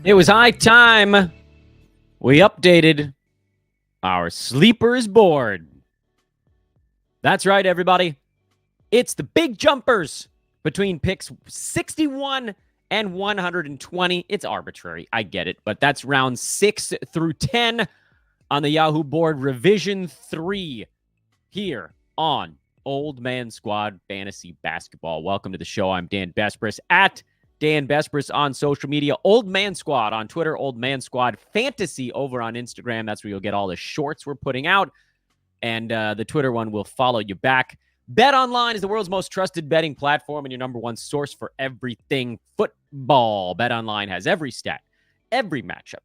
It was high time we updated our sleepers board. That's right, everybody. It's the big jumpers between picks 61 and 120. It's arbitrary. I get it, but that's round 6 through 10 on the Yahoo board, revision 3 here on Old Man Squad Fantasy Basketball. Welcome to the show. I'm Dan Besbris at Dan Besbris on social media, Old Man Squad on Twitter, Old Man Squad Fantasy over on Instagram. That's where you'll get all the shorts we're putting out, and the Twitter one will follow you back. BetOnline is the world's most trusted betting platform and your number one source for everything football. BetOnline has every stat, every matchup,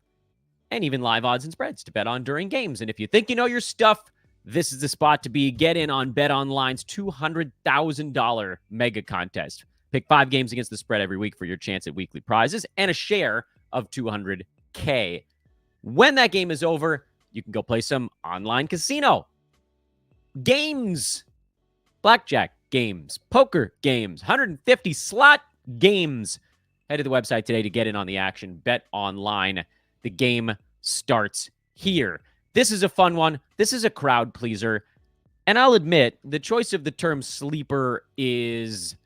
and even live odds and spreads to bet on during games. And if you think you know your stuff, this is the spot to be. Get in on BetOnline's $200,000 mega contest. Pick 5 games against the spread every week for your chance at weekly prizes and a share of $200K. When that game is over, you can go play some online casino games, blackjack games, poker games, 150 slot games. Head to the website today to get in on the action. Bet online. The game starts here. This is a fun one. This is a crowd pleaser. And I'll admit, the choice of the term sleeper is,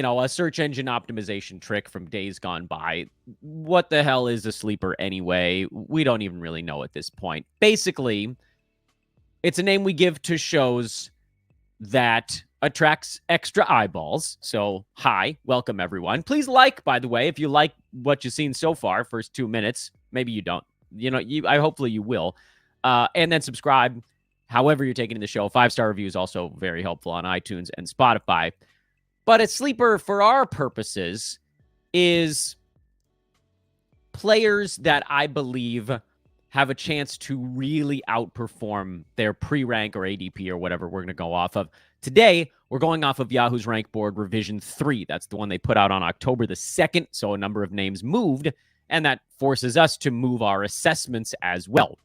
a search engine optimization trick from days gone by. What the hell is a sleeper anyway? We don't even really know at this point. Basically, it's a name we give to shows that attracts extra eyeballs. So, hi, welcome everyone. Please by the way, if you like what you've seen so far, first 2 minutes. Maybe you don't. Hopefully you will. And then subscribe, however you're taking the show. 5-star review is also very helpful on iTunes and Spotify. But a sleeper for our purposes is players that I believe have a chance to really outperform their pre-rank or ADP or whatever we're going to go off of. Today, we're going off of Yahoo's rank board revision 3. That's the one they put out on October the 2nd, so a number of names moved, and that forces us to move our assessments as well.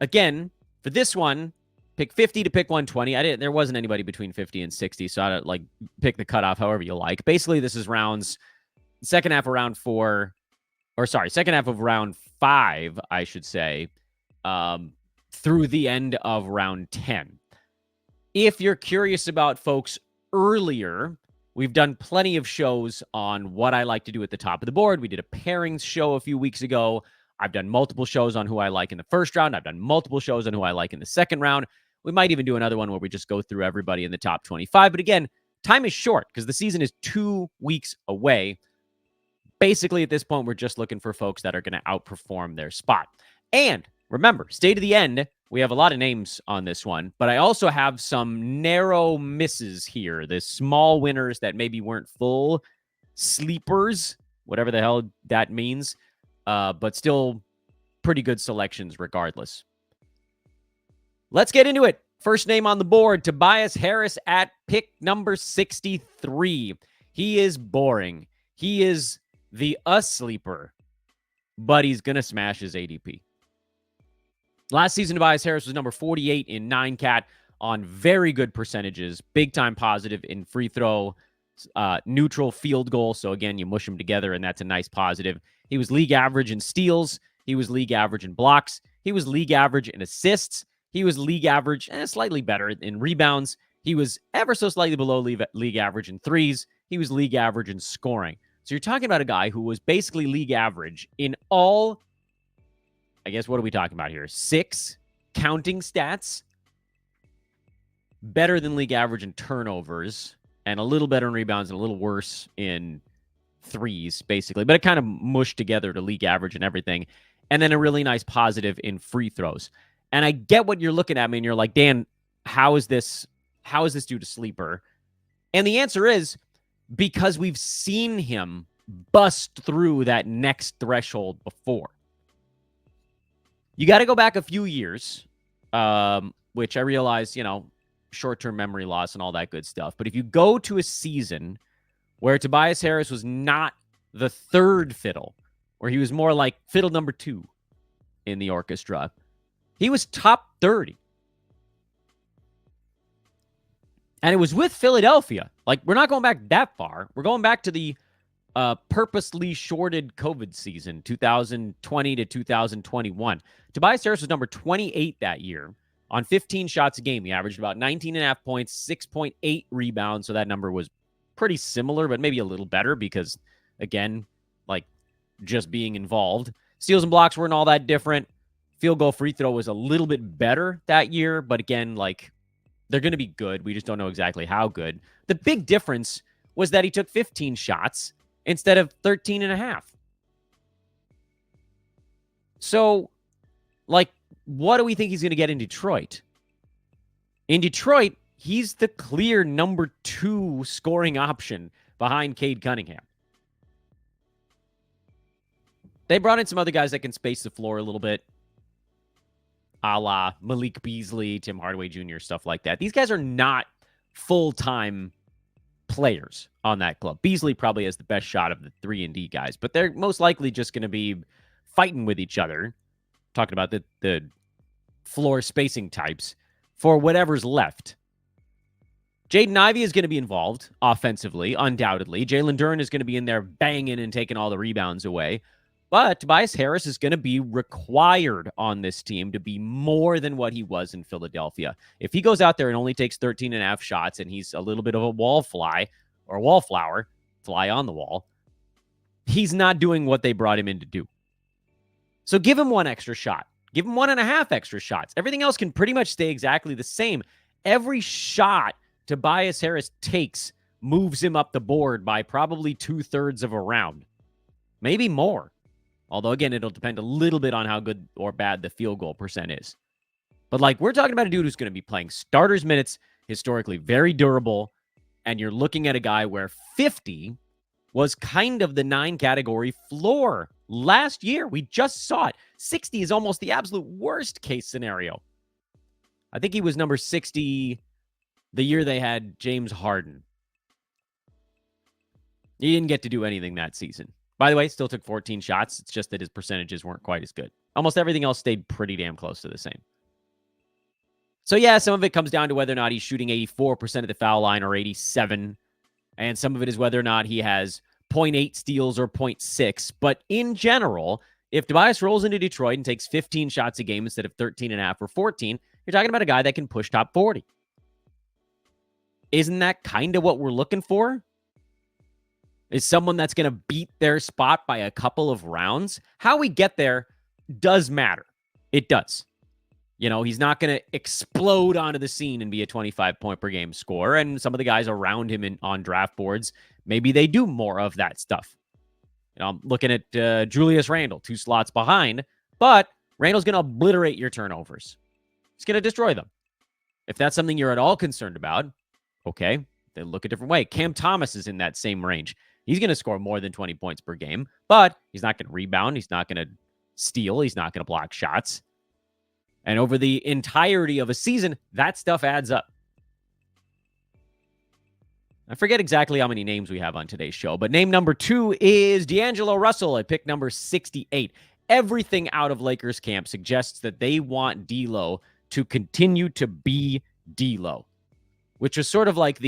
Again, for this one, pick 50 to pick 120. There wasn't anybody between 50 and 60, so I pick the cutoff however you like. Basically, this is second half of round 5, I should say, through the end of round 10. If you're curious about folks earlier, we've done plenty of shows on what I like to do at the top of the board. We did a pairings show a few weeks ago. I've done multiple shows on who I like in the first round. I've done multiple shows on who I like in the second round. We might even do another one where we just go through everybody in the top 25. But again, time is short because the season is 2 weeks away. Basically, at this point, we're just looking for folks that are going to outperform their spot. And remember, stay to the end. We have a lot of names on this one, but I also have some narrow misses here. The small winners that maybe weren't full sleepers, whatever the hell that means, but still pretty good selections regardless. Let's get into it. First name on the board, Tobias Harris at pick number 63. He is boring. He is the sleeper, but he's going to smash his ADP. Last season, Tobias Harris was number 48 in 9-cat on very good percentages, big-time positive in free throw, neutral field goal. So, again, you mush them together, and that's a nice positive. He was league average in steals. He was league average in blocks. He was league average in assists. He was league average, slightly better in rebounds. He was ever so slightly below league average in threes. He was league average in scoring. So you're talking about a guy who was basically league average in all, I guess, what are we talking about here? 6 counting stats. Better than league average in turnovers, and a little better in rebounds and a little worse in threes, basically. But it kind of mushed together to league average and everything. And then a really nice positive in free throws. And I get what you're looking at me, and you're like, Dan, how is this due to sleeper? And the answer is because we've seen him bust through that next threshold before. You got to go back a few years, which I realize, short-term memory loss and all that good stuff. But if you go to a season where Tobias Harris was not the third fiddle, where he was more like fiddle number 2 in the orchestra, he was top 30. And it was with Philadelphia. Like, we're not going back that far. We're going back to the purposely shorted COVID season, 2020 to 2021. Tobias Harris was number 28 that year on 15 shots a game. He averaged about 19.5 points, 6.8 rebounds. So that number was pretty similar, but maybe a little better because, again, like just being involved. Steals and blocks weren't all that different. Field goal free throw was a little bit better that year, but again, like they're going to be good. We just don't know exactly how good. The big difference was that he took 15 shots instead of 13 and a half. So, like, what do we think he's going to get in Detroit? In Detroit, he's the clear number 2 scoring option behind Cade Cunningham. They brought in some other guys that can space the floor a little bit, a la Malik Beasley, Tim Hardaway Jr., stuff like that. These guys are not full-time players on that club. Beasley probably has the best shot of the 3-and-D guys, but they're most likely just going to be fighting with each other, talking about the floor spacing types, for whatever's left. Jaden Ivey is going to be involved offensively, undoubtedly. Jalen Duren is going to be in there banging and taking all the rebounds away. But Tobias Harris is going to be required on this team to be more than what he was in Philadelphia. If he goes out there and only takes 13 and a half shots and he's a little bit of a wallfly or a wallflower, fly on the wall, he's not doing what they brought him in to do. So give him one extra shot. Give him 1.5 extra shots. Everything else can pretty much stay exactly the same. Every shot Tobias Harris takes moves him up the board by probably 2/3 of a round. Maybe more. Although, again, it'll depend a little bit on how good or bad the field goal percent is. But, like, we're talking about a dude who's going to be playing starters minutes, historically very durable, and you're looking at a guy where 50 was kind of the 9-category floor last year. We just saw it. 60 is almost the absolute worst case scenario. I think he was number 60 the year they had James Harden. He didn't get to do anything that season. By the way, still took 14 shots. It's just that his percentages weren't quite as good. Almost everything else stayed pretty damn close to the same. So, yeah, some of it comes down to whether or not he's shooting 84% of the foul line or 87. And some of it is whether or not he has 0.8 steals or 0.6. But in general, if Tobias rolls into Detroit and takes 15 shots a game instead of 13 and a half or 14, you're talking about a guy that can push top 40. Isn't that kind of what we're looking for? Is someone that's going to beat their spot by a couple of rounds? How we get there does matter. It does. You know, he's not going to explode onto the scene and be a 25-point-per-game scorer. And some of the guys around him on draft boards, maybe they do more of that stuff. You know, I'm looking at Julius Randle, 2 slots behind. But Randle's going to obliterate your turnovers. He's going to destroy them. If that's something you're at all concerned about, okay, then look a different way. Cam Thomas is in that same range. He's going to score more than 20 points per game, but he's not going to rebound. He's not going to steal. He's not going to block shots. And over the entirety of a season, that stuff adds up. I forget exactly how many names we have on today's show, but name number 2 is DAngelo Russell at pick number 68. Everything out of Lakers camp suggests that they want D'Lo to continue to be D'Lo, which was sort of like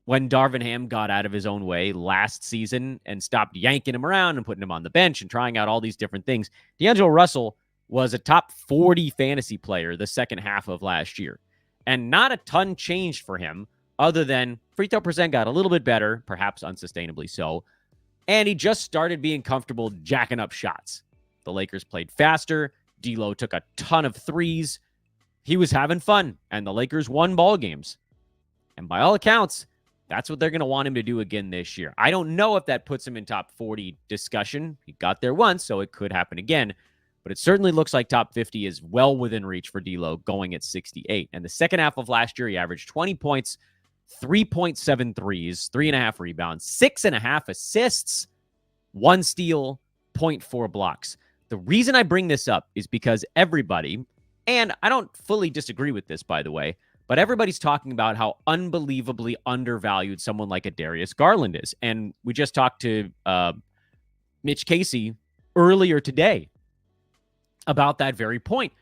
when Darvin Ham got out of his own way last season and stopped yanking him around and putting him on the bench and trying out all these different things. DAngelo Russell was a top 40 fantasy player the second half of last year. And not a ton changed for him other than free throw percent got a little bit better, perhaps unsustainably so. And he just started being comfortable jacking up shots. The Lakers played faster. D'Lo took a ton of threes. He was having fun, and the Lakers won ball games. And by all accounts, that's what they're going to want him to do again this year. I don't know if that puts him in top 40 discussion. He got there once, so it could happen again. But it certainly looks like top 50 is well within reach for D'Lo going at 68. And the second half of last year, he averaged 20 points, 3.7 threes, 3.5 rebounds, 6.5 assists, 1 steal, 0.4 blocks. The reason I bring this up is because everybody, and I don't fully disagree with this, by the way, but everybody's talking about how unbelievably undervalued someone like a Darius Garland is. And we just talked to Mitch Casey earlier today about that very point.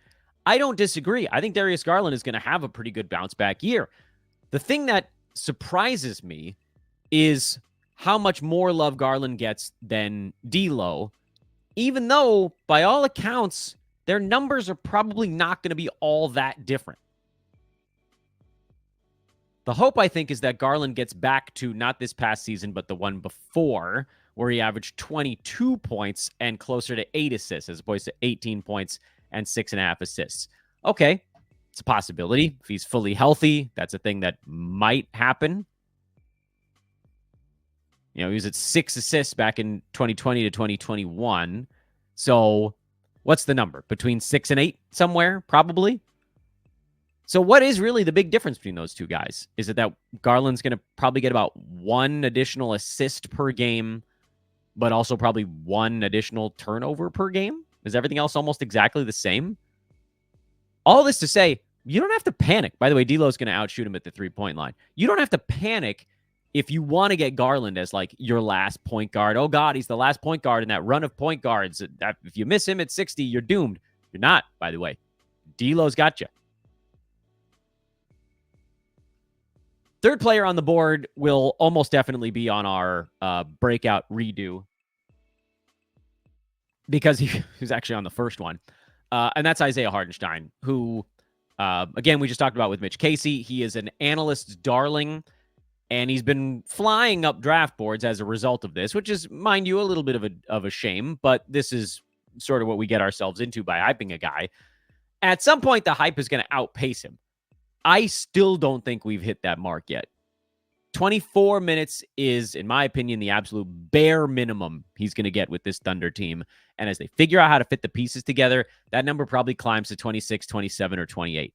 I don't disagree. I think Darius Garland is going to have a pretty good bounce back year. The thing that surprises me is how much more love Garland gets than D'Lo, even though, by all accounts, their numbers are probably not going to be all that different. The hope, I think, is that Garland gets back to not this past season, but the one before, where he averaged 22 points and closer to 8 assists, as opposed to 18 points and 6.5 assists. Okay, it's a possibility. If he's fully healthy, that's a thing that might happen. You know, he was at 6 assists back in 2020 to 2021. So what's the number? Between 6 and 8 somewhere, probably. So what is really the big difference between those two guys? Is it that Garland's going to probably get about 1 additional assist per game, but also probably 1 additional turnover per game? Is everything else almost exactly the same? All this to say, you don't have to panic. By the way, D'Lo's going to outshoot him at the 3-point line. You don't have to panic if you want to get Garland as like your last point guard. Oh God, he's the last point guard in that run of point guards. If you miss him at 60, you're doomed. You're not, by the way. D'Lo's got you. Third player on the board will almost definitely be on our breakout redo, because he was actually on the first one. And that's Isaiah Hartenstein, who, again, we just talked about with Mitch Casey. He is an analyst's darling, and he's been flying up draft boards as a result of this, which is, mind you, a little bit of a shame, but this is sort of what we get ourselves into by hyping a guy. At some point, the hype is going to outpace him. I still don't think we've hit that mark yet. 24 minutes is, in my opinion, the absolute bare minimum he's going to get with this Thunder team. And as they figure out how to fit the pieces together, that number probably climbs to 26, 27, or 28.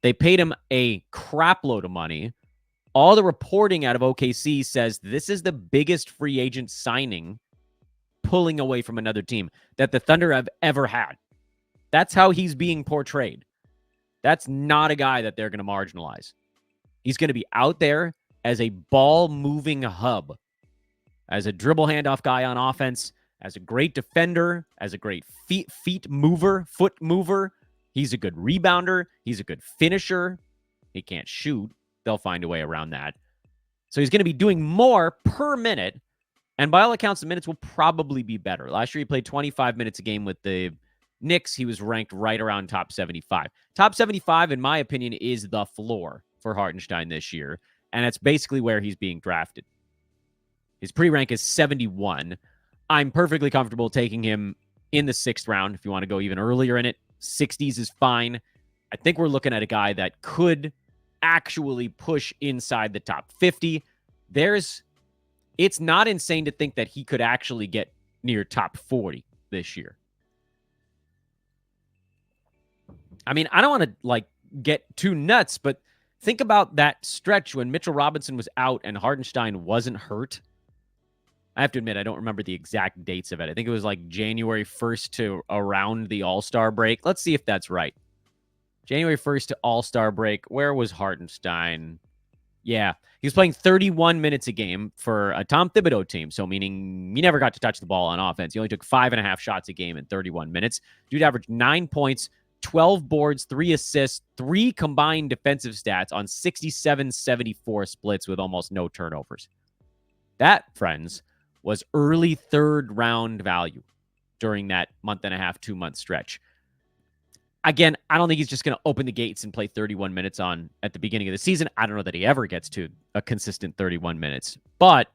They paid him a crap load of money. All the reporting out of OKC says this is the biggest free agent signing pulling away from another team that the Thunder have ever had. That's how he's being portrayed. That's not a guy that they're going to marginalize. He's going to be out there as a ball-moving hub, as a dribble handoff guy on offense, as a great defender, as a great foot mover. He's a good rebounder. He's a good finisher. He can't shoot. They'll find a way around that. So he's going to be doing more per minute, and by all accounts, the minutes will probably be better. Last year, he played 25 minutes a game with the Knicks. He was ranked right around top 75. Top 75, in my opinion, is the floor for Hartenstein this year, and that's basically where he's being drafted. His pre-rank is 71. I'm perfectly comfortable taking him in the 6th round. If you want to go even earlier in it, 60s is fine. I think we're looking at a guy that could actually push inside the top 50. It's not insane to think that he could actually get near top 40 this year. I mean, I don't want to get too nuts, but think about that stretch when Mitchell Robinson was out and Hartenstein wasn't hurt. I have to admit, I don't remember the exact dates of it. I think it was like January 1st to around the All-Star break. Let's see if that's right. January 1st to All-Star break. Where was Hartenstein? Yeah, he was playing 31 minutes a game for a Tom Thibodeau team, so meaning he never got to touch the ball on offense. He only took 5.5 shots a game in 31 minutes. Dude averaged 9 points, 12 boards, 3 assists, 3 combined defensive stats on 67-74 splits with almost no turnovers. That, friends, was early 3rd round value during that month and a half, 2-month stretch. Again, I don't think he's just going to open the gates and play 31 minutes at the beginning of the season. I don't know that he ever gets to a consistent 31 minutes. But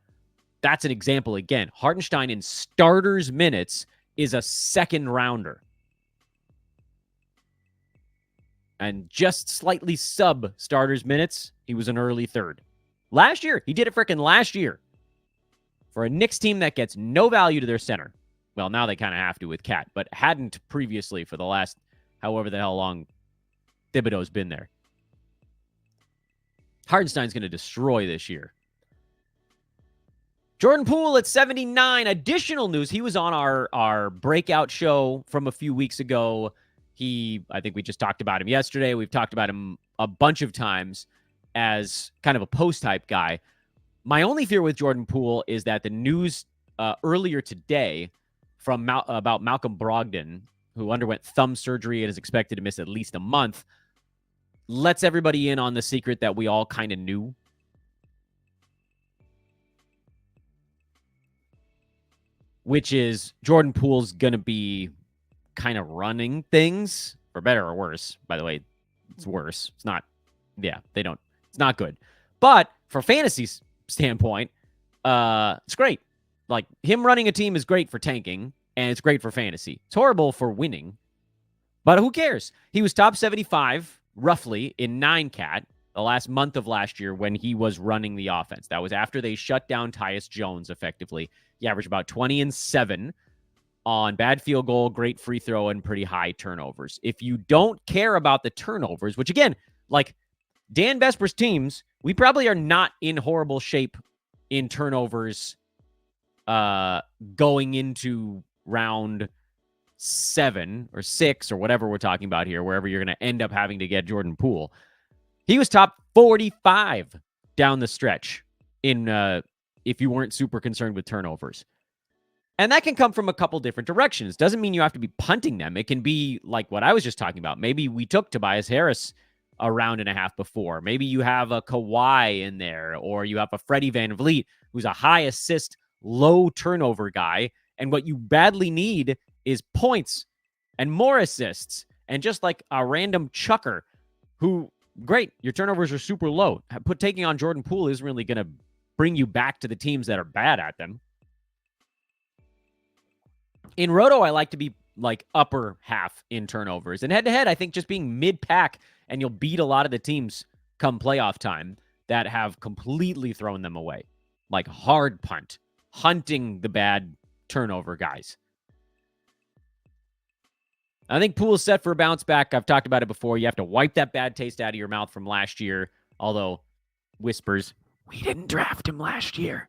that's an example, again. Hartenstein in starters minutes is a 2nd rounder. And just slightly sub starters minutes, he was an early 3rd. Last year, he did it freaking last year. For a Knicks team that gets no value to their center. Well, now they kind of have to with Cat, but hadn't previously for the last however the hell long Thibodeau's been there. Hartenstein's going to destroy this year. Jordan Poole at 79. Additional news. He was on our breakout show from a few weeks ago. I think we just talked about him yesterday. We've talked about him a bunch of times as kind of a post-type guy. My only fear with Jordan Poole is that the news earlier today about Malcolm Brogdon, who underwent thumb surgery and is expected to miss at least a month, lets everybody in on the secret that we all kind of knew. which is Jordan Poole's going to be kind of running things, for better or worse. By the way, it's worse. It's not, it's not good. But for fantasy standpoint, it's great. Like, him running a team is great for tanking, and it's great for fantasy. It's horrible for winning, but who cares? He was top 75, roughly, in 9-cat the last month of last year when he was running the offense. That was after they shut down Tyus Jones, effectively. He averaged about 20 and 7 on bad field goal, great free throw, and pretty high turnovers. If you don't care about the turnovers, which, again, like Dan Vesper's teams, we probably are not in horrible shape in turnovers going into round 7 or 6 or whatever we're talking about here, wherever you're going to end up having to get Jordan Poole. He was top 45 down the stretch in if you weren't super concerned with turnovers. And that can come from a couple different directions. Doesn't mean you have to be punting them. It can be like what I was just talking about. Maybe we took Tobias Harris a round and a half before. Maybe you have a Kawhi in there, or you have a Freddie VanVleet, who's a high assist, low turnover guy. And what you badly need is points and more assists. And just like a random chucker who, great, your turnovers are super low. Taking on Jordan Poole isn't really going to bring you back to the teams that are bad at them. In Roto, I like to be like upper half in turnovers. And head-to-head, I think just being mid-pack, and you'll beat a lot of the teams come playoff time that have completely thrown them away. Like hard punt, hunting the bad turnover guys. I think Poole's set for a bounce back. I've talked about it before. You have to wipe that bad taste out of your mouth from last year. Although, whispers, we didn't draft him last year.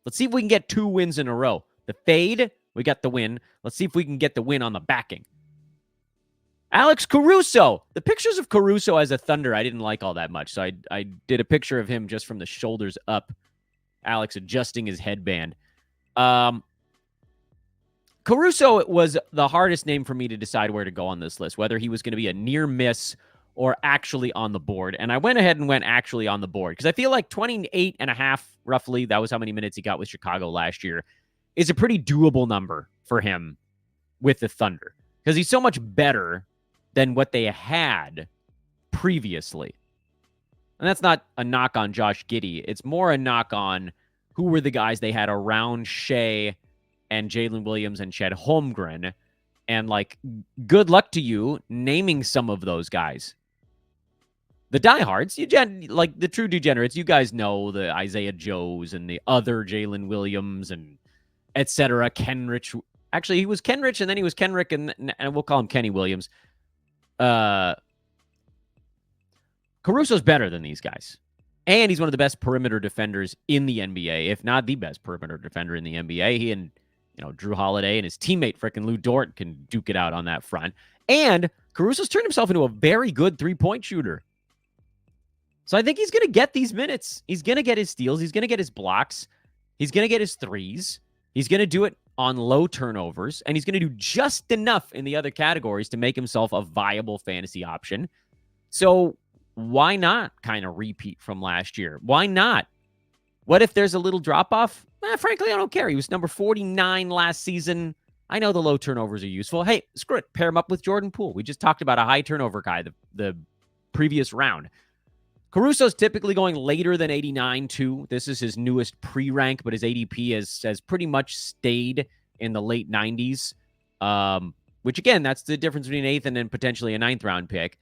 Let's see if we can get 2 wins in a row. The fade, we got the win. Let's see if we can get the win on the backing. Alex Caruso. The pictures of Caruso as a Thunder, I didn't like all that much. So I did a picture of him just from the shoulders up. Alex adjusting his headband. Caruso was the hardest name for me to decide where to go on this list, whether he was going to be a near miss or actually on the board. And I went ahead and went actually on the board because I feel like 28 and a half, roughly, that was how many minutes he got with Chicago last year, is a pretty doable number for him with the Thunder because he's so much better than what they had previously. And that's not a knock on Josh Giddey. It's more a knock on who were the guys they had around Shea and Jalen Williams and Chet Holmgren. And, like, good luck to you naming some of those guys. The diehards, like the true degenerates, you guys know the Isaiah Joes and the other Jalen Williams and etc. Kenrich. Actually, he was Kenrich, and then he was Kenrick, and we'll call him Kenny Williams. Caruso's better than these guys. And he's one of the best perimeter defenders in the NBA, if not the best perimeter defender in the NBA. He and Drew Holiday and his teammate, frickin' Lou Dort, can duke it out on that front. And Caruso's turned himself into a very good three-point shooter. So I think he's going to get these minutes. He's going to get his steals. He's going to get his blocks. He's going to get his threes. He's going to do it on low turnovers. And he's going to do just enough in the other categories to make himself a viable fantasy option. So why not kind of repeat from last year? Why not? What if there's a little drop-off? Frankly, I don't care. He was number 49 last season. I know the low turnovers are useful. Hey, screw it. Pair him up with Jordan Poole. We just talked about a high turnover guy the previous round. Caruso's typically going later than 89, too. This is his newest pre-rank, but his ADP has pretty much stayed in the late 90s, which, again, that's the difference between an 8th and then potentially a 9th-round pick.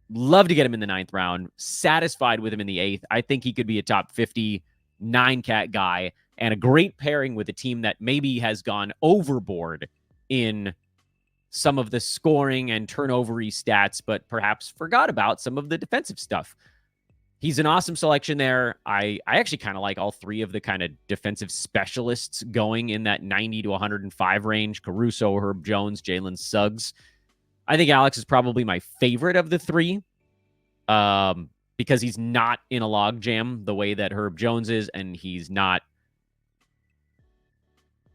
Love to get him in the 9th round. Satisfied with him in the 8th. I think he could be a top 50 9-cat guy and a great pairing with a team that maybe has gone overboard in some of the scoring and turnover-y stats, but perhaps forgot about some of the defensive stuff. He's an awesome selection there. I actually kind of like all three of the kind of defensive specialists going in that 90 to 105 range. Caruso, Herb Jones, Jalen Suggs. I think Alex is probably my favorite of the three because he's not in a logjam the way that Herb Jones is, and he's not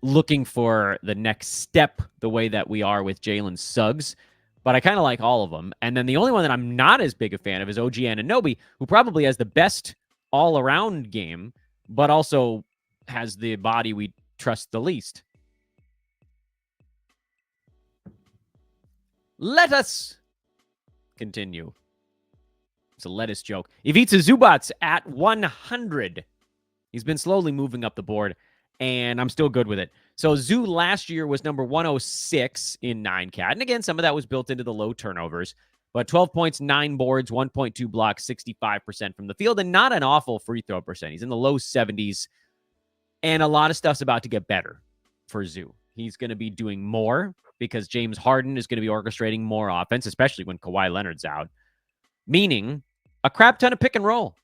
looking for the next step the way that we are with Jalen Suggs. But I kind of like all of them. And then the only one that I'm not as big a fan of is OG Anunoby, who probably has the best all-around game, but also has the body we trust the least. Let us continue. It's a lettuce joke. Ivica Zubac at 100. He's been slowly moving up the board, and I'm still good with it. So Zoo last year was number 106 in 9-cat. And again, some of that was built into the low turnovers. But 12 points, 9 boards, 1.2 blocks, 65% from the field, and not an awful free throw percent. He's in the low 70s, and a lot of stuff's about to get better for Zoo. He's going to be doing more because James Harden is going to be orchestrating more offense, especially when Kawhi Leonard's out, meaning a crap ton of pick and roll.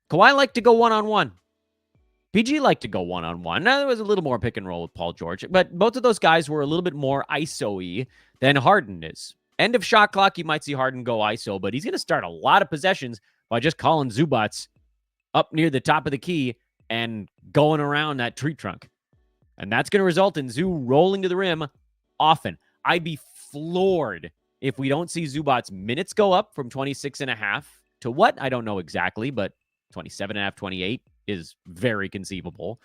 Kawhi liked to go one-on-one. PG liked to go one-on-one. Now, there was a little more pick and roll with Paul George, but both of those guys were a little bit more ISO-y than Harden is. End of shot clock, you might see Harden go ISO, but he's going to start a lot of possessions by just calling Zubac up near the top of the key and going around that tree trunk. And that's going to result in Zoo rolling to the rim often. I'd be floored if we don't see Zubac's minutes go up from 26.5 to what? I don't know exactly, but 27.5, 28 is very conceivable.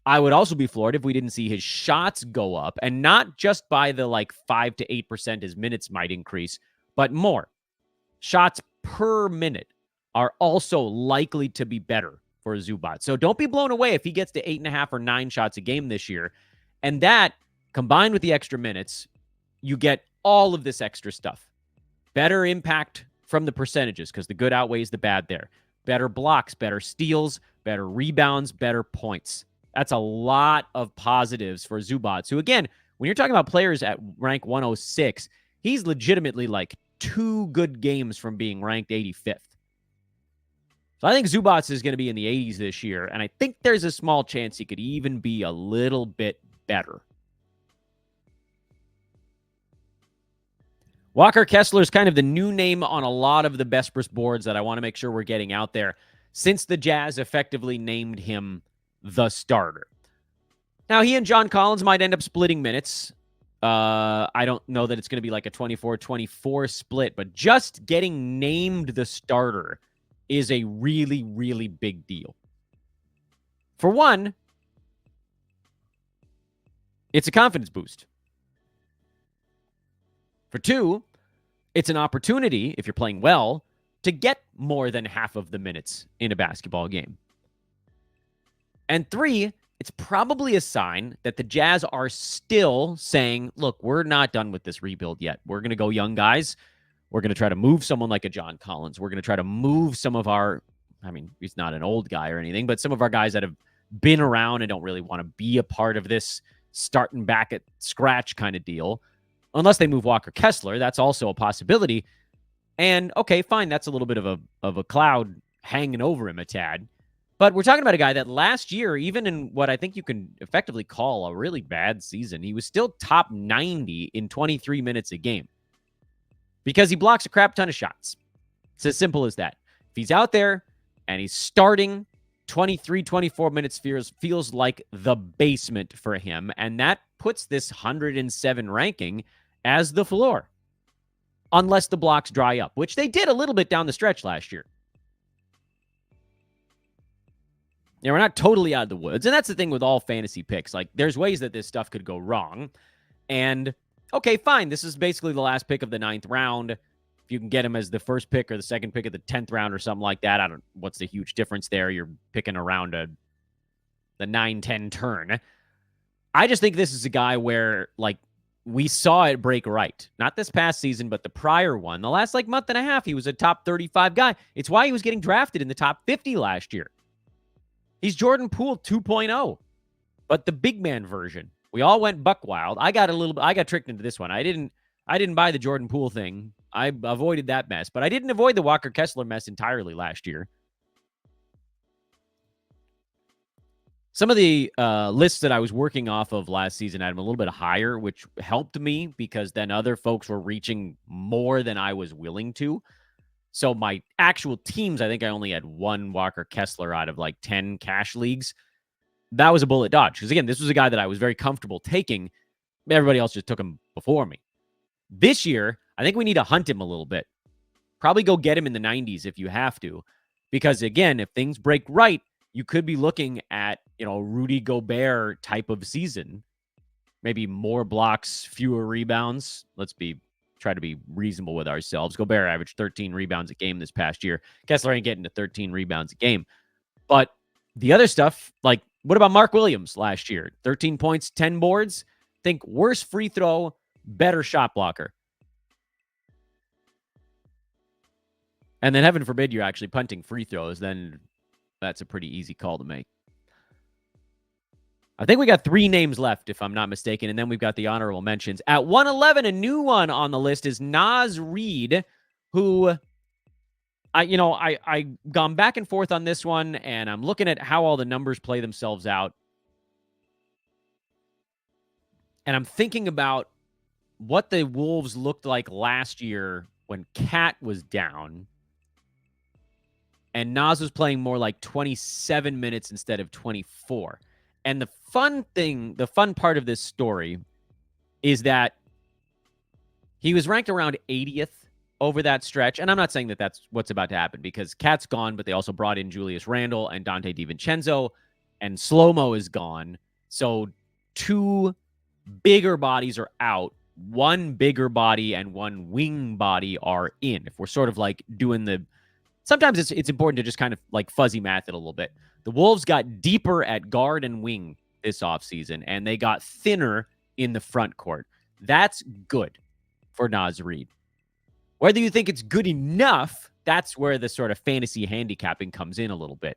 I would also be floored if we didn't see his shots go up, and not just by the 5 to 8% his minutes might increase, but more. Shots per minute are also likely to be better for Zubac. So don't be blown away if he gets to 8.5 or 9 shots a game this year. And that, combined with the extra minutes, you get all of this extra stuff. Better impact from the percentages because the good outweighs the bad there. Better blocks, better steals, better rebounds, better points. That's a lot of positives for Zubac, who, again, when you're talking about players at rank 106, he's legitimately 2 good games from being ranked 85th. So I think Zubac is going to be in the 80s this year, and I think there's a small chance he could even be a little bit better. Walker Kessler is kind of the new name on a lot of the Besbris boards that I want to make sure we're getting out there since the Jazz effectively named him the starter. Now, he and John Collins might end up splitting minutes. I don't know that it's going to be a 24-24 split, but just getting named the starter is a really, really big deal. For one, it's a confidence boost. For two, it's an opportunity, if you're playing well, to get more than half of the minutes in a basketball game. And three, it's probably a sign that the Jazz are still saying, look, we're not done with this rebuild yet. We're going to go young guys. We're going to try to move someone like a John Collins. We're going to try to move some of our, he's not an old guy or anything, but some of our guys that have been around and don't really want to be a part of this starting back at scratch kind of deal. Unless they move Walker Kessler, that's also a possibility. And okay, fine, that's a little bit of a cloud hanging over him a tad. But we're talking about a guy that last year, even in what I think you can effectively call a really bad season, he was still top 90 in 23 minutes a game because he blocks a crap ton of shots. It's as simple as that. If he's out there and he's starting, 23, 24 minutes feels like the basement for him, and that puts this 107 ranking as the floor, unless the blocks dry up, which they did a little bit down the stretch last year. Yeah, we're not totally out of the woods, and that's the thing with all fantasy picks. There's ways that this stuff could go wrong, and okay, fine, this is basically the last pick of the 9th round. If you can get him as the first pick or the second pick of the 10th round or something like that, what's the huge difference there? You're picking around the 9-10 turn. I just think this is a guy where, we saw it break right. Not this past season, but the prior one. The last, month and a half, he was a top 35 guy. It's why he was getting drafted in the top 50 last year. He's Jordan Poole 2.0, but the big man version. We all went buck wild. I got tricked into this one. I didn't buy the Jordan Poole thing. I avoided that mess, but I didn't avoid the Walker Kessler mess entirely last year. Some of the lists that I was working off of last season had them a little bit higher, which helped me because then other folks were reaching more than I was willing to. So my actual teams, I think I only had one Walker Kessler out of 10 cash leagues. That was a bullet dodge because, again, this was a guy that I was very comfortable taking. Everybody else just took him before me. This year, I think we need to hunt him a little bit. Probably go get him in the 90s if you have to. Because, again, if things break right, you could be looking at, Rudy Gobert type of season. Maybe more blocks, fewer rebounds. Try to be reasonable with ourselves. Gobert averaged 13 rebounds a game this past year. Kessler ain't getting to 13 rebounds a game. But the other stuff, like, what about Mark Williams last year? 13 points, 10 boards. Think worse free throw, better shot blocker. And then heaven forbid you're actually punting free throws, then that's a pretty easy call to make. I think we got 3 names left, if I'm not mistaken, and then we've got the honorable mentions. At 111, a new one on the list is Naz Reid, who I gone back and forth on this one, and I'm looking at how all the numbers play themselves out. And I'm thinking about what the Wolves looked like last year when Cat was down. And Naz was playing more like 27 minutes instead of 24. And the fun part of this story is that he was ranked around 80th over that stretch. And I'm not saying that that's what's about to happen, because Cat's gone, but they also brought in Julius Randle and Dante DiVincenzo, and Slow-Mo is gone. So 2 bigger bodies are out. 1 bigger body and 1 wing body are in. If we're sort of like doing sometimes it's important to just kind of like fuzzy math it a little bit. The Wolves got deeper at guard and wing this offseason, and they got thinner in the front court. That's good for Naz Reid. Whether you think it's good enough, that's where the sort of fantasy handicapping comes in a little bit.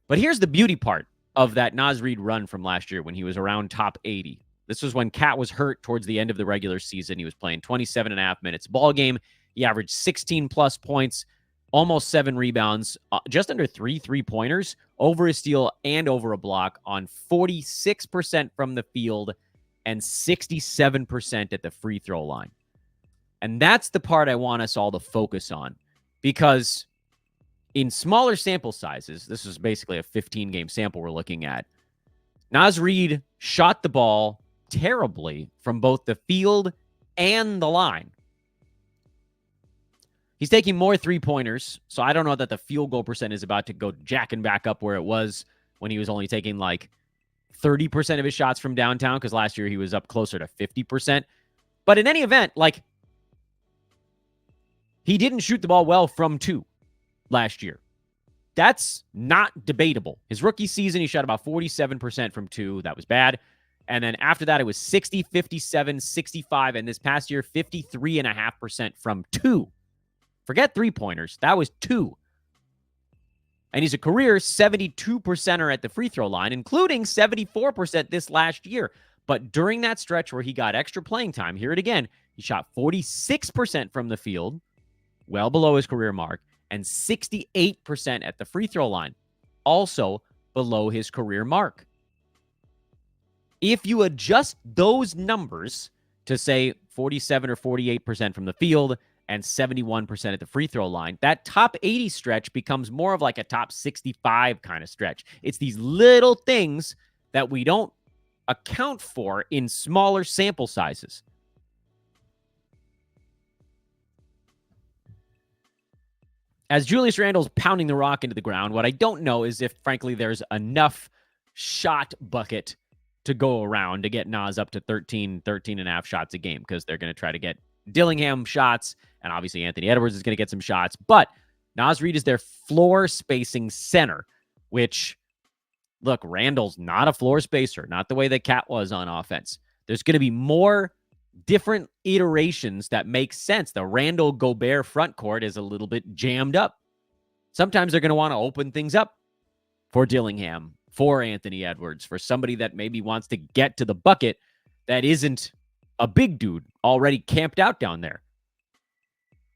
But here's the beauty part of that Naz Reid run from last year when he was around top 80. This was when Cat was hurt towards the end of the regular season. He was playing 27 and a half minutes a ball game. He averaged 16-plus points, almost 7 rebounds, just under 3 3-pointers, over a steal and over a block on 46% from the field and 67% at the free throw line. And that's the part I want us all to focus on, because in smaller sample sizes, this is basically a 15-game sample we're looking at, Naz Reid shot the ball terribly from both the field and the line. He's taking more 3-pointers, so I don't know that the field goal percent is about to go jacking back up where it was when he was only taking like 30% of his shots from downtown, because last year he was up closer to 50%. But in any event, like, he didn't shoot the ball well from 2 last year. That's not debatable. His rookie season, he shot about 47% from 2. That was bad. And then after that, it was 60, 57, 65. And this past year, 53.5% from 2. Forget 3-pointers. That was 2. And he's a career 72%er at the free throw line, including 74% this last year. But during that stretch where he got extra playing time, hear it again, he shot 46% from the field, well below his career mark, and 68% at the free throw line, also below his career mark. If you adjust those numbers to, say, 47 or 48% from the field and 71% at the free throw line, that top 80 stretch becomes more of like a top 65 kind of stretch. It's these little things that we don't account for in smaller sample sizes. As Julius Randle's pounding the rock into the ground, what I don't know is if, frankly, there's enough shot bucket to go around to get Naz up to 13 and a half shots a game, because they're going to try to get Dillingham shots, and obviously Anthony Edwards is going to get some shots. But Naz Reid is their floor spacing center, which, look, Randle's not a floor spacer, not the way that Cat was on offense. There's going to be more different iterations that make sense. The Randle-Gobert front court is a little bit jammed up. Sometimes they're going to want to open things up for Dillingham, for Anthony Edwards, for somebody that maybe wants to get to the bucket that isn't a big dude already camped out down there.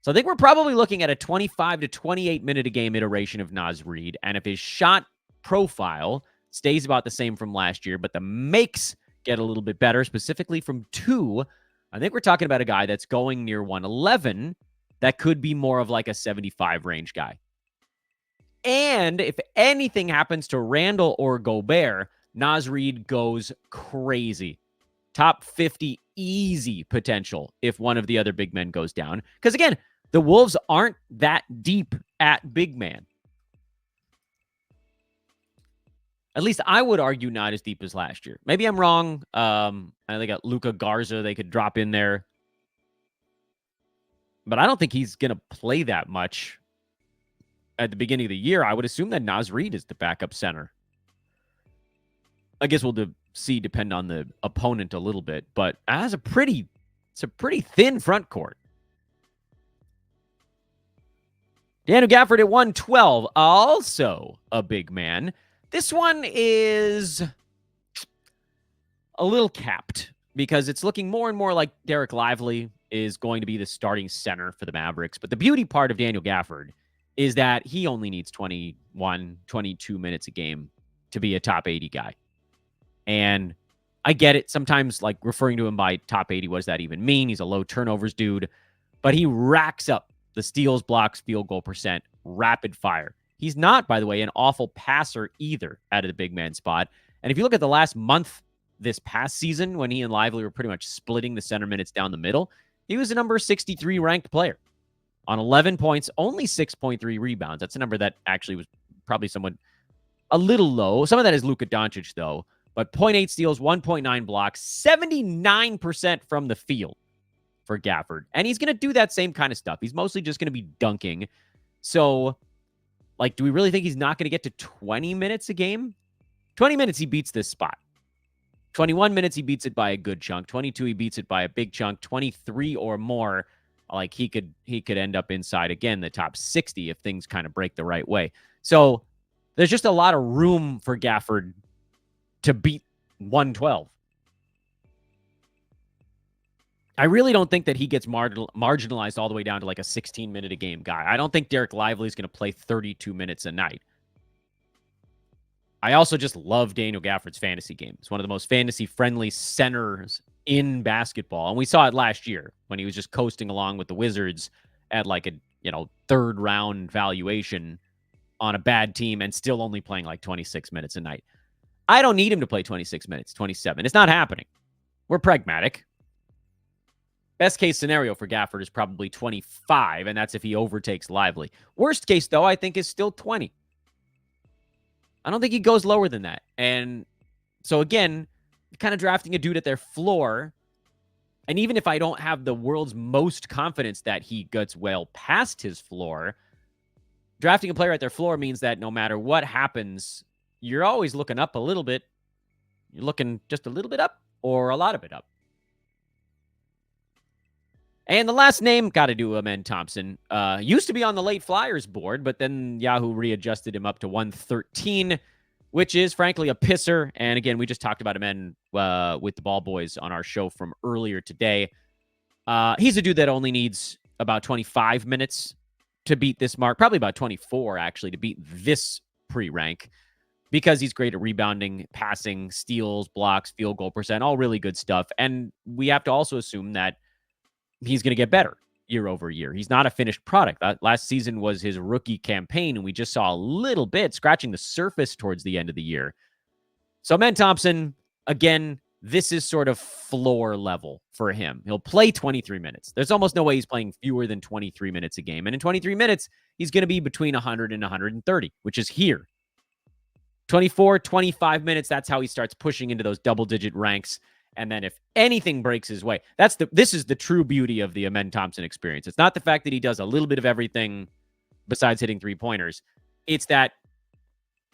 So I think we're probably looking at a 25 to 28 minute a game iteration of Naz Reid. And if his shot profile stays about the same from last year, but the makes get a little bit better, specifically from 2, I think we're talking about a guy that's going near 111 that could be more of like a 75 range guy. And if anything happens to Randle or Gobert, Naz Reid goes crazy. Top 50 easy potential if one of the other big men goes down. Because again, the Wolves aren't that deep at big man. At least I would argue not as deep as last year. Maybe I'm wrong. They got Luka Garza they could drop in there. But I don't think he's going to play that much at the beginning of the year. I would assume that Naz Reid is the backup center. I guess we'll see depend on the opponent a little bit, but it's a pretty thin front court. Daniel Gafford at 112, also a big man. This one is a little capped because it's looking more and more like Derek Lively is going to be the starting center for the Mavericks. But the beauty part of Daniel Gafford is that he only needs 21, 22 minutes a game to be a top 80 guy. And I get it. Sometimes, like, referring to him by top 80, what does that even mean? He's a low turnovers dude. But he racks up the steals, blocks, field goal percent, rapid fire. He's not, by the way, an awful passer either out of the big man spot. And if you look at the last month this past season, when he and Lively were pretty much splitting the center minutes down the middle, he was a number 63 ranked player on 11 points, only 6.3 rebounds. That's a number that actually was probably somewhat a little low. Some of that is Luka Doncic, though. But 0.8 steals, 1.9 blocks, 79% from the field for Gafford. And he's going to do that same kind of stuff. He's mostly just going to be dunking. So, like, do we really think he's not going to get to 20 minutes a game? 20 minutes, he beats this spot. 21 minutes, he beats it by a good chunk. 22, he beats it by a big chunk. 23 or more, like, he could end up inside, again, the top 60 if things kind of break the right way. So there's just a lot of room for Gafford to beat 112. I really don't think that he gets marginalized all the way down to like a 16-minute-a-game guy. I don't think Derek Lively is going to play 32 minutes a night. I also just love Daniel Gafford's fantasy game. It's one of the most fantasy-friendly centers in basketball. And we saw it last year when he was just coasting along with the Wizards at like a, third-round valuation on a bad team and still only playing like 26 minutes a night. I don't need him to play 26 minutes, 27. It's not happening. We're pragmatic. Best case scenario for Gafford is probably 25, and that's if he overtakes Lively. Worst case, though, I think is still 20. I don't think he goes lower than that. And so, again, kind of drafting a dude at their floor, and even if I don't have the world's most confidence that he gets well past his floor, drafting a player at their floor means that no matter what happens, you're always looking up a little bit. You're looking just a little bit up or a lot of it up. And the last name, got to do Amen Thompson. Used to be on the late Flyers board, but then Yahoo readjusted him up to 113, which is, frankly, a pisser. And again, we just talked about Amen with the Ball Boys on our show from earlier today. He's a dude that only needs about 25 minutes to beat this mark. Probably about 24, actually, to beat this pre-rank. Because he's great at rebounding, passing, steals, blocks, field goal percent, all really good stuff. And we have to also assume that he's going to get better year over year. He's not a finished product. Last season was his rookie campaign, and we just saw a little bit scratching the surface towards the end of the year. So, Amen Thompson, again, this is sort of floor level for him. He'll play 23 minutes. There's almost no way he's playing fewer than 23 minutes a game. And in 23 minutes, he's going to be between 100 and 130, which is here. 24, 25 minutes, that's how he starts pushing into those double-digit ranks. And then if anything breaks his way, this is the true beauty of the Amen Thompson experience. It's not the fact that he does a little bit of everything besides hitting three-pointers. It's that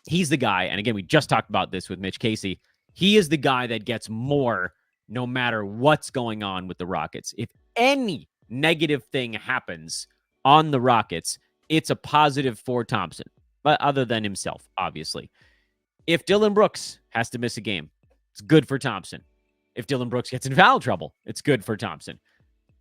he's the guy, and again, we just talked about this with Mitch Casey, he is the guy that gets more no matter what's going on with the Rockets. If any negative thing happens on the Rockets, it's a positive for Thompson, but other than himself, obviously. If Dylan Brooks has to miss a game, it's good for Thompson. If Dylan Brooks gets in foul trouble, it's good for Thompson.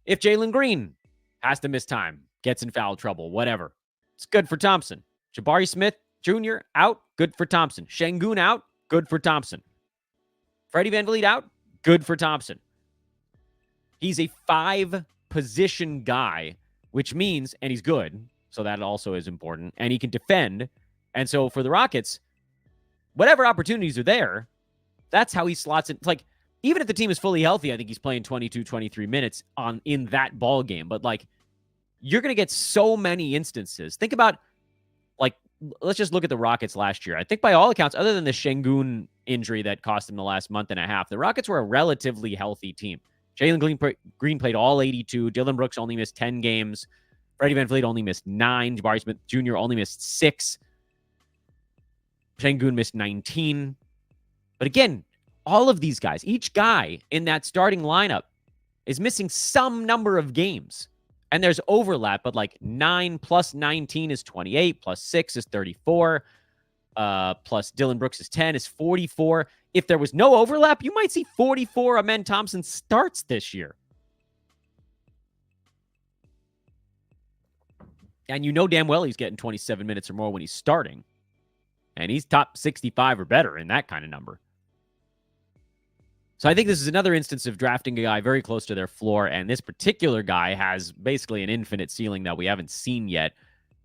If Jalen Green has to miss time, gets in foul trouble, whatever, it's good for Thompson. Jabari Smith Jr. out, good for Thompson. Şengün out, good for Thompson. Freddie VanVleet out, good for Thompson. He's a 5-position guy, which means, and he's good, so that also is important, and he can defend. And so for the Rockets, whatever opportunities are there, that's how he slots in. It's like, even if the team is fully healthy, I think he's playing 22, 23 minutes in that ball game. But, like, you're going to get so many instances. Think about, like, let's just look at the Rockets last year. I think by all accounts, other than the Şengün injury that cost them the last month and a half, the Rockets were a relatively healthy team. Jalen Green played all 82. Dillon Brooks only missed 10 games. Freddie VanVleet only missed 9. Jabari Smith Jr. only missed 6. Şengün missed 19. But again, all of these guys, each guy in that starting lineup is missing some number of games. And there's overlap, but like 9 plus 19 is 28, plus 6 is 34, plus Dillon Brooks is 10 is 44. If there was no overlap, you might see 44 Amen Thompson starts this year. And you know damn well he's getting 27 minutes or more when he's starting. And he's top 65 or better in that kind of number. So I think this is another instance of drafting a guy very close to their floor, and this particular guy has basically an infinite ceiling that we haven't seen yet.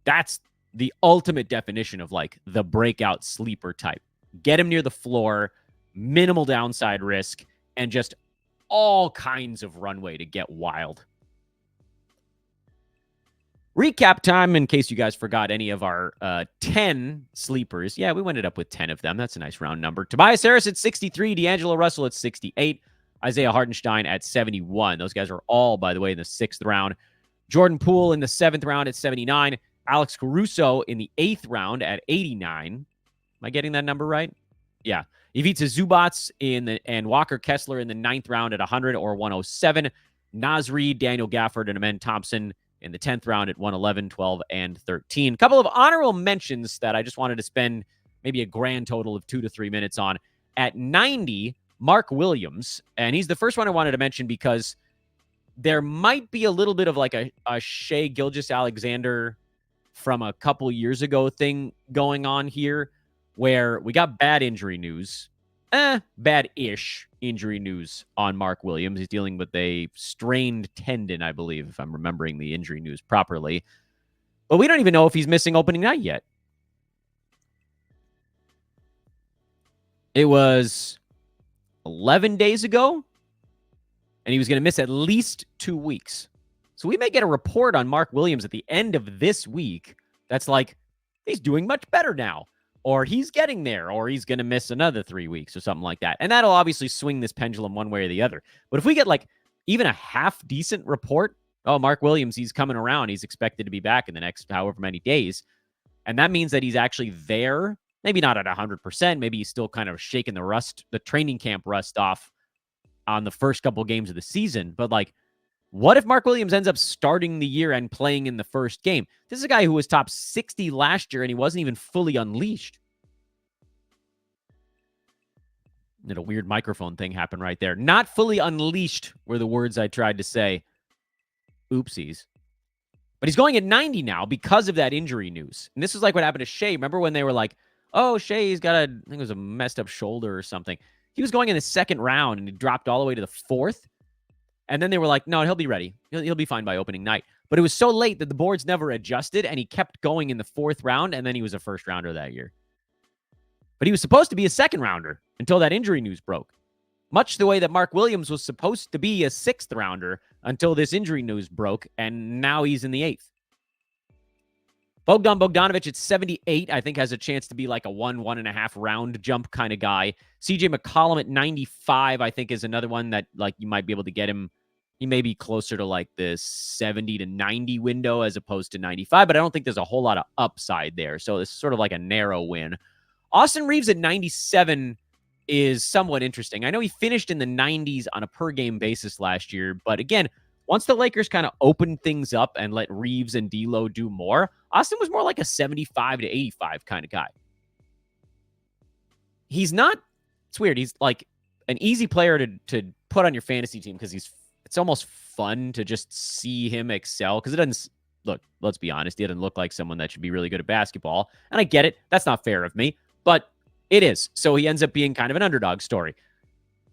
That's the ultimate definition of like the breakout sleeper type. Get him near the floor, minimal downside risk, and just all kinds of runway to get wild. Recap time, in case you guys forgot any of our 10 sleepers. Yeah, we ended up with 10 of them. That's a nice round number. Tobias Harris at 63, DAngelo Russell at 68, Isaiah Hartenstein at 71. Those guys are all, by the way, in the 6th round. Jordan Poole in the 7th round at 79. Alex Caruso in the 8th round at 89. Am I getting that number right? Yeah. Ivica Zubac and Walker Kessler in the 9th round at 100 or 107. Naz Reid, Daniel Gafford, and Amen Thompson in the 10th round at 111, 12, and 13. A couple of honorable mentions that I just wanted to spend maybe a grand total of 2 to 3 minutes on. At 90, Mark Williams, and he's the first one I wanted to mention because there might be a little bit of like a Shai Gilgeous-Alexander from a couple years ago thing going on here, where we got bad injury news. Bad-ish injury news on Mark Williams. He's dealing with a strained tendon, I believe, if I'm remembering the injury news properly. But we don't even know if he's missing opening night yet. It was 11 days ago, and he was going to miss at least 2 weeks. So we may get a report on Mark Williams at the end of this week that's like, he's doing much better now. Or he's getting there, or he's going to miss another 3 weeks or something like that. And that'll obviously swing this pendulum one way or the other. But if we get like even a half decent report, oh, Mark Williams, he's coming around. He's expected to be back in the next however many days. And that means that he's actually there. Maybe not at 100%. Maybe he's still kind of shaking the training camp rust off on the first couple games of the season. But like, what if Mark Williams ends up starting the year and playing in the first game? This is a guy who was top 60 last year, and he wasn't even fully unleashed. Did a weird microphone thing happen right there. Not fully unleashed were the words I tried to say. Oopsies. But he's going at 90 now because of that injury news. And this is like what happened to Shai. Remember when they were like, oh, Shai's got I think it was a messed up shoulder or something. He was going in the 2nd round, and he dropped all the way to the 4th. And then they were like, no, he'll be ready. He'll be fine by opening night. But it was so late that the boards never adjusted, and he kept going in the 4th round, and then he was a 1st rounder that year. But he was supposed to be a 2nd rounder until that injury news broke. Much the way that Mark Williams was supposed to be a 6th rounder until this injury news broke, and now he's in the 8th. Bogdan Bogdanovic at 78, I think, has a chance to be like a 1.5 round jump kind of guy. CJ McCollum at 95, I think, is another one that like you might be able to get him. He may be closer to like the 70 to 90 window as opposed to 95, but I don't think there's a whole lot of upside there. So it's sort of like a narrow win. Austin Reeves at 97 is somewhat interesting. I know he finished in the 90s on a per game basis last year, but again, once the Lakers kind of opened things up and let Reeves and D'Lo do more, Austin was more like a 75 to 85 kind of guy. He's not, it's weird. He's like an easy player to put on your fantasy team because it's almost fun to just see him excel because it doesn't, look, let's be honest, he doesn't look like someone that should be really good at basketball. And I get it. That's not fair of me, but it is. So he ends up being kind of an underdog story.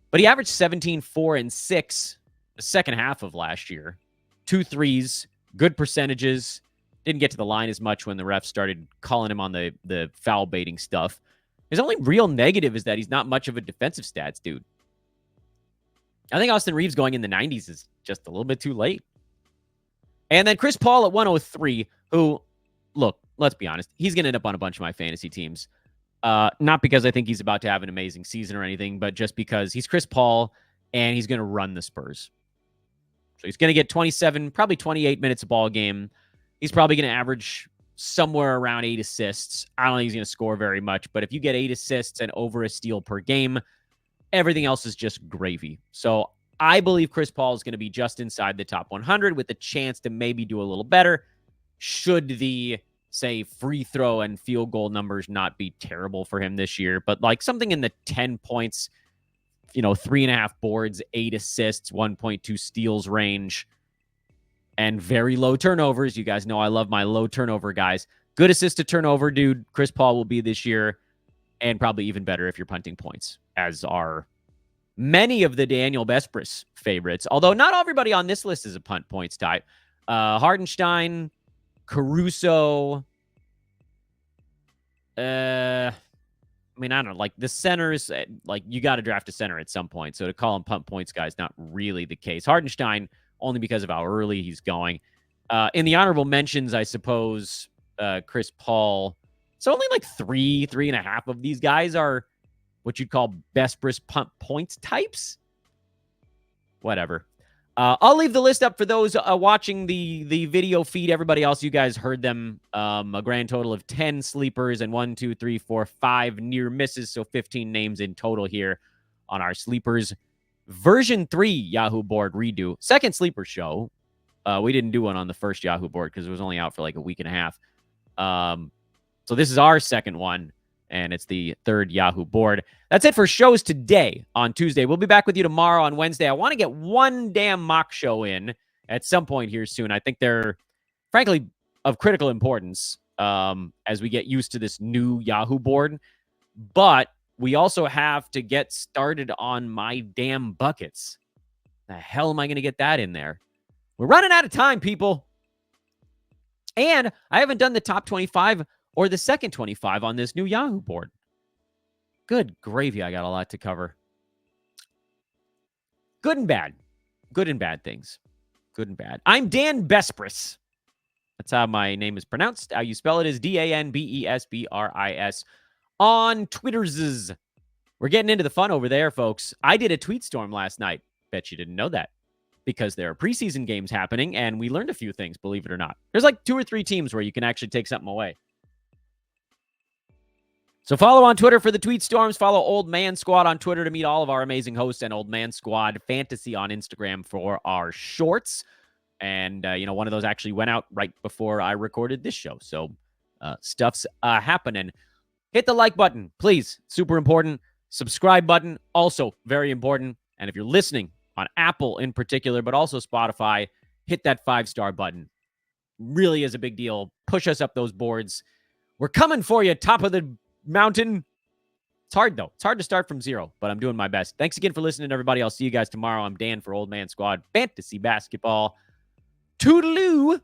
But he averaged 17, 4, and 6 the second half of last year. 2 threes, good percentages. Didn't get to the line as much when the refs started calling him on the foul baiting stuff. His only real negative is that he's not much of a defensive stats dude. I think Austin Reeves going in the 90s is just a little bit too late. And then Chris Paul at 103, who, look, let's be honest, he's going to end up on a bunch of my fantasy teams. Not because I think he's about to have an amazing season or anything, but just because he's Chris Paul and he's going to run the Spurs. So he's going to get 27, probably 28 minutes a ball game. He's probably going to average somewhere around 8 assists. I don't think he's going to score very much, but if you get 8 assists and over a steal per game, everything else is just gravy. So I believe Chris Paul is going to be just inside the top 100 with a chance to maybe do a little better should the, say, free throw and field goal numbers not be terrible for him this year. But like something in the 10 points, 3.5 boards, 8 assists, 1.2 steals range, and very low turnovers. You guys know I love my low turnover guys. Good assist to turnover, dude. Chris Paul will be this year, and probably even better if you're punting points, as are many of the Daniel Vespris favorites. Although not everybody on this list is a punt points type. Hartenstein, Caruso. I don't know. Like the centers, like you got to draft a center at some point. So to call him punt points guy is not really the case. Hartenstein, only because of how early he's going. In the honorable mentions, I suppose, Chris Paul. So only like 3.5 of these guys are what you'd call Vespris punt points types. Whatever. I'll leave the list up for those watching the video feed. Everybody else, you guys heard them. A grand total of 10 sleepers and 1, 2, 3, 4, 5 near misses. So 15 names in total here on our sleepers. Version 3 Yahoo board redo. Second sleeper show. We didn't do one on the first Yahoo board because it was only out for like a week and a half. So this is our second one, and it's the third Yahoo board. That's it for shows today on Tuesday. We'll be back with you tomorrow on Wednesday. I want to get one damn mock show in at some point here soon. I think they're, frankly, of critical importance as we get used to this new Yahoo board. But we also have to get started on my damn buckets. The hell am I going to get that in there? We're running out of time, people. And I haven't done the top 25 or the second 25 on this new Yahoo board. Good gravy, I got a lot to cover. Good and bad. Good and bad things. Good and bad. I'm Dan Vespris. That's how my name is pronounced. How you spell it is DANBESBRIS on Twitters. We're getting into the fun over there, folks. I did a tweet storm last night. Bet you didn't know that. Because there are preseason games happening, and we learned a few things, believe it or not. There's like 2 or 3 teams where you can actually take something away. So follow on Twitter for the tweet storms. Follow Old Man Squad on Twitter to meet all of our amazing hosts, and Old Man Squad Fantasy on Instagram for our shorts. And, one of those actually went out right before I recorded this show. So stuff's happening. Hit the like button, please. Super important. Subscribe button, also very important. And if you're listening on Apple in particular, but also Spotify, hit that 5-star button. Really is a big deal. Push us up those boards. We're coming for you, top of the mountain. It's hard, though. It's hard to start from zero, but I'm doing my best. Thanks again for listening, everybody. I'll see you guys tomorrow. I'm Dan for Old Man Squad Fantasy Basketball. Toodaloo!